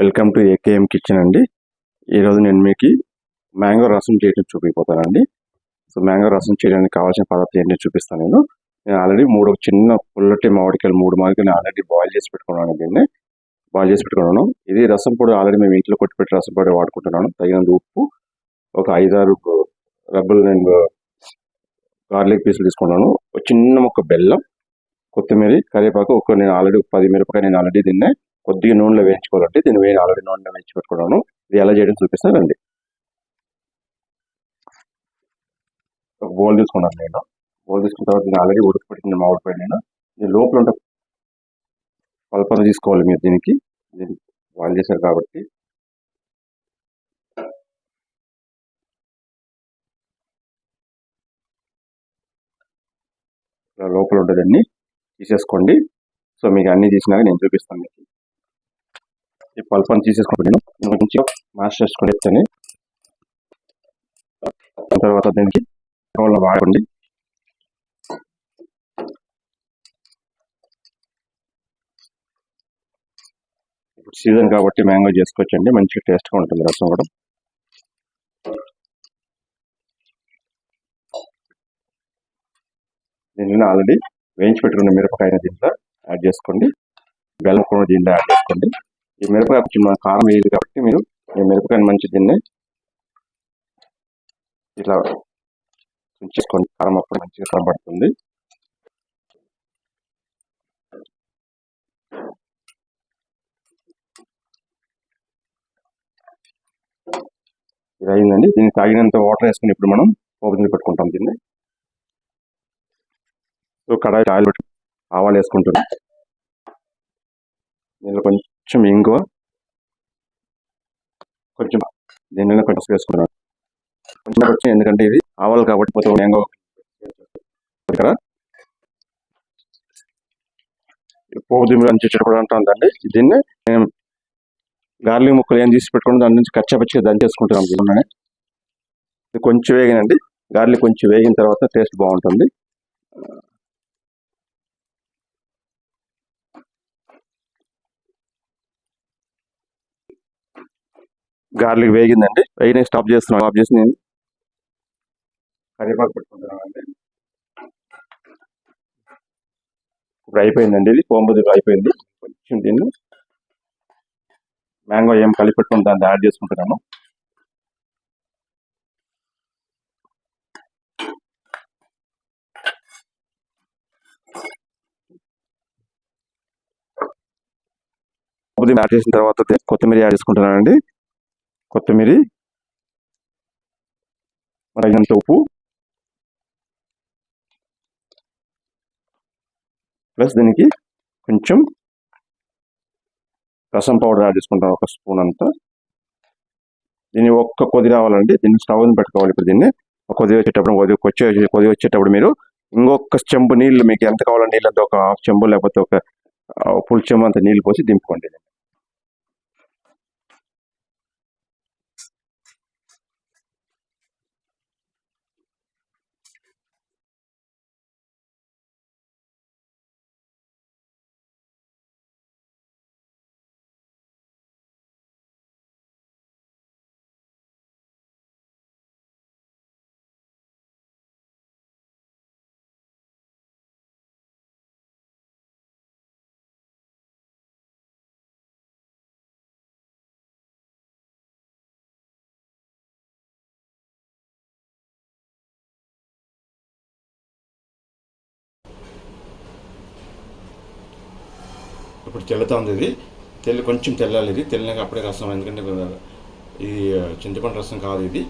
Welcome to AKM kitchen అండి. ఈరోజు నేను మీకు మ్యాంగో రసం చేయడం చూపిపోతానండి. సో మ్యాంగో రసం చేయడానికి కావాల్సిన పదార్థాలు ఏంటో చూపిస్తాను. నేను ఆల్రెడీ చిన్న పుల్లటి మామిడికాయలు 3 మామిడికాయలు ఆల్రెడీ బాయిల్ చేసి పెట్టుకున్నాను. దీన్ని బాయిల్ చేసి పెట్టుకున్నాను. ఇది రసం పొడి ఆల్రెడీ మేము ఇంట్లో కొట్టిపెట్టి రసం పొడి వాడుకుంటున్నాను. తగినంత ఉప్పు, ఒక 5-6 రబ్బలు నేను గార్లిక్ పీసులు తీసుకున్నాను. ఒక చిన్న ముక్క బెల్లం, కొత్తిమీర, కరివేపాకు, నేను ఆల్రెడీ 10 మిరపకాయ నేను ఆల్రెడీ దీన్ని కొద్దిగా నూనెలో వేయించుకోవాలంటే దీన్ని ఆల్రెడీ నూనెలో వేయించి పెట్టుకున్నాను. ఇది ఎలా చేయడం చూపిస్తానండి. ఒక బౌల్ తీసుకున్నాను. బౌల్ తీసుకున్న తర్వాత నేను ఆల్రెడీ ఉడకపెట్టిన మామిడిపోయి దీని లోపల ఉంటే పల్పన తీసుకోవాలి. మీరు దీన్ని బాయిల్ చేశారు కాబట్టి లోపల ఉండేదాన్ని తీసేసుకోండి. సో మీకు అన్ని తీసినాక నేను చూపిస్తాను. మీకు ఈ పల్పని తీసేసుకుంటే నేను మంచిగా మ్యాష్ చేసుకుని చెప్తాను. తర్వాత దీనికి వాడండి. ఇప్పుడు సీజన్ కాబట్టి మ్యాంగో చేసుకోవచ్చండి. మంచిగా టేస్ట్గా ఉంటుంది రసం కూడా. దీనిలో ఆల్రెడీ వేయించి పెట్టుకున్న మిరపకాయ దీంట్లో యాడ్ చేసుకోండి. బెల్లం కూడా దీంట్లో యాడ్ చేసుకోండి. ఈ మిరపకాయ కొంచెం కారం వేయదు కాబట్టి మీరు ఈ మిరపకాయని మంచి దీన్ని ఇట్లా ఉంచేసుకోండి. కారం అప్పుడు మంచిగా కనబడుతుంది. ఇది అయిందండి. దీన్ని తాగినంత వాటర్ వేసుకుని ఇప్పుడు మనం పోపు పెట్టుకుంటాం. దీన్ని కడాయి ఆయిల్ పెట్టి ఆవాలు వేసుకుంటున్నాం. దీనిలో కొంచెం ఇంగువ, కొంచెం దీనిలో కొంచెం వేసుకున్నాను. కొంచెం వచ్చి ఎందుకంటే ఇది ఆవాలు కాబట్టి మొత్తం మ్యాంగో కదా. పోపు దిమ్మి నుంచి చెట్టుకోవడం అంటుందండి. దీన్ని నేను గార్లిక్ ముక్కలు ఏం తీసి పెట్టుకుని దాని నుంచి కచ్చపచ్చిగా దంచేసుకుంటున్నాం. దీనిలోనే ఇది కొంచెం వేగినండి. గార్లిక్ కొంచెం వేగిన తర్వాత టేస్ట్ బాగుంటుంది. గార్లిక్ వేగిందండి. వేగిన స్టాప్ చేస్తున్నాను. స్టాప్ చేసి నేను కరివేపాకు పెట్టుకుంటున్నానండి. ఇప్పుడు అయిపోయిందండి. ఇది పోంబుది అయిపోయింది. కొంచెం దీన్ని మ్యాంగో ఏం కలిపి పెట్టుకుని దాన్ని యాడ్ చేసుకుంటున్నాను. యాడ్ చేసిన తర్వాత కొత్తిమీర యాడ్ చేసుకుంటున్నానండి. కొత్తిమీర, తగినంత ఉప్పు, ప్లస్ దీనికి కొంచెం రసం పౌడర్ యాడ్ చేసుకుంటాను. ఒక స్పూన్ అంతా. దీన్ని ఒక్క కొద్ది రావాలండి. దీన్ని స్టవ్ పెట్టుకోవాలి. ఇప్పుడు దీన్ని కొద్ది వచ్చేటప్పుడు మీరు ఇంకొక చెంబు నీళ్ళు, మీకు ఎంత కావాలంటే నీళ్ళు అంతా ఒక హాఫ్ చెంబు లేకపోతే ఒక ఫుల్ చెంబు అంత నీళ్ళు పోసి దింపుకోండి. ఇప్పుడు తెల్లుతుంది. ఇది కొంచెం తెల్లాలి. ఇది తెల్లినాక అప్పుడే రసం. ఎందుకంటే ఇది చింతపండు రసం కాదు, ఇది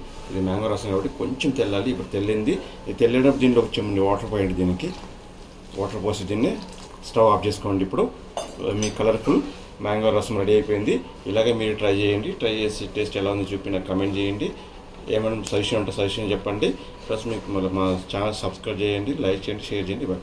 మ్యాంగో రసం కాబట్టి కొంచెం తెల్లాలి. ఇప్పుడు తెల్లింది. ఇది తెల్లేటప్పుడు దీంట్లో కొంచెం వాటర్ పోయండి. దీనికి వాటర్ పోసి దీన్ని స్టవ్ ఆఫ్ చేసుకోండి. ఇప్పుడు మీ కలర్ఫుల్ మ్యాంగో రసం రెడీ అయిపోయింది. ఇలాగే మీరు ట్రై చేయండి. ట్రై చేసి టేస్ట్ ఎలా ఉందో చెప్పి నాకు కమెంట్ చేయండి. ఏమైనా సజెషన్ ఉంటే సజెషన్ చెప్పండి. ప్లస్ మీకు మా ఛానల్ సబ్స్క్రైబ్ చేయండి, లైక్ చేయండి, షేర్ చేయండి. బాయ్.